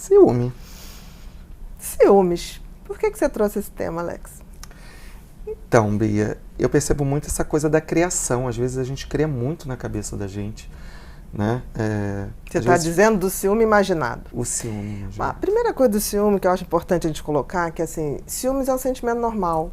Ciúme. Ciúmes. Por que você trouxe esse tema, Alex? Então, Bia, eu percebo muito essa coisa da criação. Às vezes a gente cria muito na cabeça da gente, né? Você está dizendo do ciúme imaginado. O ciúme imaginado. A primeira coisa do ciúme que eu acho importante a gente colocar é que, assim, ciúmes é um sentimento normal.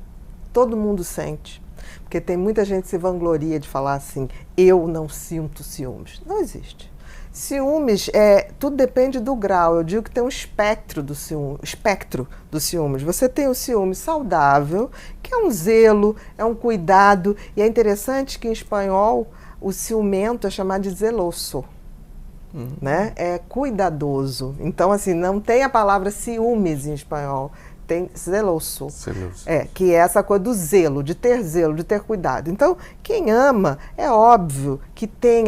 Todo mundo sente. Porque tem muita gente que se vangloria de falar assim, eu não sinto ciúmes. Não existe. Ciúmes, tudo depende do grau. Eu digo que tem um espectro do ciúmes. Você tem o ciúme saudável, que é um zelo, é um cuidado. E é interessante que em espanhol o ciumento é chamado de zeloso. Né? É cuidadoso. Então, assim, não tem a palavra ciúmes em espanhol. Tem zeloso. Que é essa coisa do zelo, de ter cuidado. Então, quem ama, é óbvio que tem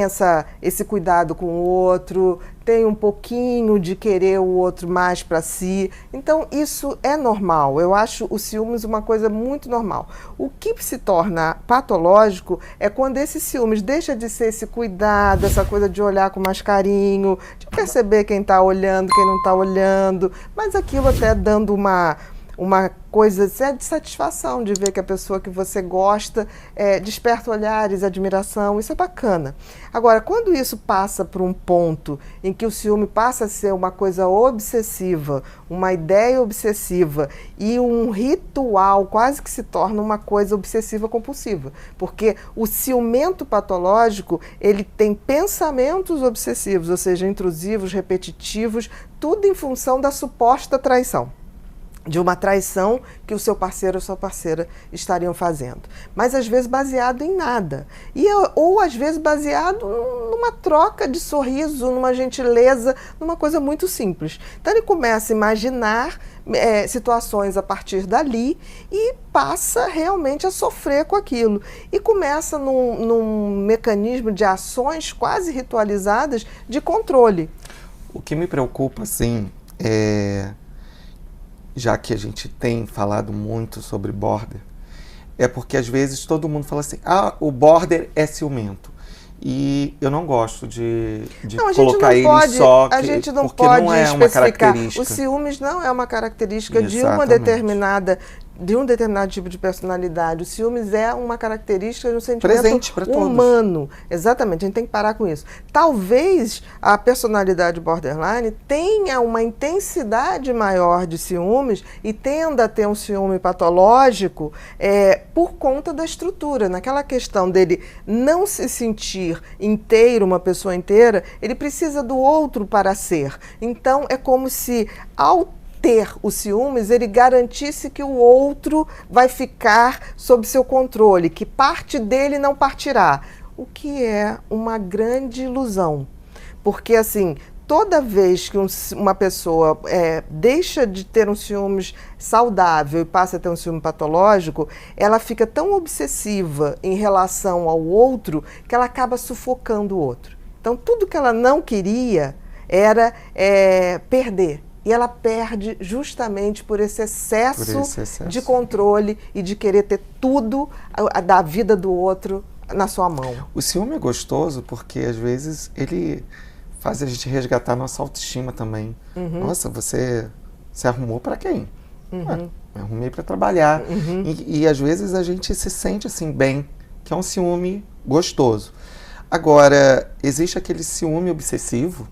esse cuidado com o outro, tem um pouquinho de querer o outro mais para si. Então, isso é normal. Eu acho o ciúmes uma coisa muito normal. O que se torna patológico é quando esse ciúmes deixa de ser esse cuidado, essa coisa de olhar com mais carinho, de perceber quem está olhando, quem não está olhando, mas aquilo até dando uma coisa de satisfação de ver que a pessoa que você gosta desperta olhares, admiração, isso é bacana. Agora, quando isso passa por um ponto em que o ciúme passa a ser uma coisa obsessiva, uma ideia obsessiva e um ritual, quase que se torna uma coisa obsessiva compulsiva, porque o ciumento patológico, ele tem pensamentos obsessivos, ou seja, intrusivos, repetitivos, tudo em função da suposta traição. De uma traição que o seu parceiro ou sua parceira estariam fazendo. Mas às vezes baseado em nada. Ou às vezes baseado numa troca de sorriso, numa gentileza, numa coisa muito simples. Então ele começa a imaginar situações a partir dali e passa realmente a sofrer com aquilo. E começa num mecanismo de ações quase ritualizadas de controle. O que me preocupa, assim, já que a gente tem falado muito sobre border, é porque às vezes todo mundo fala assim, o border é ciumento. E eu não gosto de colocar ele só, a gente não porque pode não é uma característica. O ciúmes não é uma característica Exatamente. de um determinado tipo de personalidade. O ciúmes é uma característica de um sentimento presente para todos. Humano. Exatamente, a gente tem que parar com isso. Talvez a personalidade borderline tenha uma intensidade maior de ciúmes e tenda a ter um ciúme patológico por conta da estrutura. Naquela questão dele não se sentir inteiro, uma pessoa inteira, ele precisa do outro para ser. Então, é como se, ao ter o ciúmes, ele garantisse que o outro vai ficar sob seu controle, que parte dele não partirá, o que é uma grande ilusão. Porque, assim, toda vez que uma pessoa deixa de ter um ciúmes saudável e passa a ter um ciúme patológico, ela fica tão obsessiva em relação ao outro que ela acaba sufocando o outro. Então, tudo que ela não queria era perder. E ela perde justamente por esse excesso de controle e de querer ter tudo da vida do outro na sua mão. O ciúme é gostoso porque, às vezes, ele faz a gente resgatar nossa autoestima também. Nossa, você se arrumou para quem? Me arrumei para trabalhar. E, às vezes, a gente se sente assim bem, que é um ciúme gostoso. Agora, existe aquele ciúme obsessivo,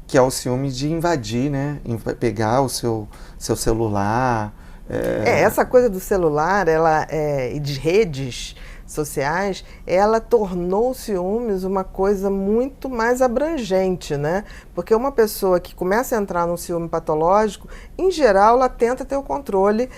que é o ciúme de invadir, né? Pegar o seu celular. Essa coisa do celular e de redes sociais, ela tornou o ciúmes uma coisa muito mais abrangente, né? Porque uma pessoa que começa a entrar num ciúme patológico, em geral, ela tenta ter o controle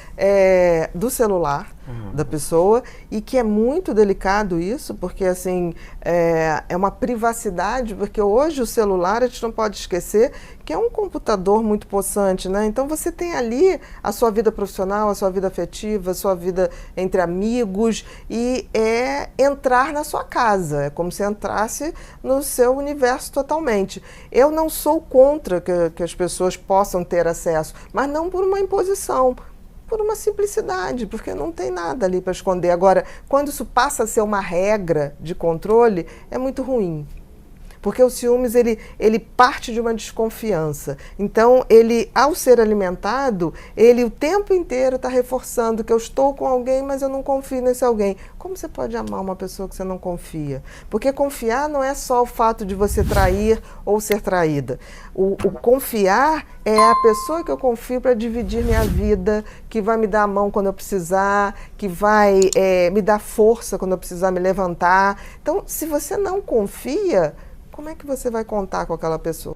do celular da pessoa, e que é muito delicado isso, porque assim, é uma privacidade, porque hoje o celular, a gente não pode esquecer que é um computador muito possante, né? Então você tem ali a sua vida profissional, a sua vida afetiva, a sua vida entre amigos, e entrar na sua casa, é como se entrasse no seu universo totalmente. Eu não sou contra que as pessoas possam ter acesso, mas não por uma imposição, por uma simplicidade, porque não tem nada ali para esconder. Agora, quando isso passa a ser uma regra de controle, é muito ruim. Porque o ciúmes, ele parte de uma desconfiança. Então, ele, ao ser alimentado, ele o tempo inteiro está reforçando que eu estou com alguém, mas eu não confio nesse alguém. Como você pode amar uma pessoa que você não confia? Porque confiar não é só o fato de você trair ou ser traída. O confiar é a pessoa que eu confio para dividir minha vida, que vai me dar a mão quando eu precisar, que vai me dar força quando eu precisar me levantar. Então, se você não confia, como é que você vai contar com aquela pessoa?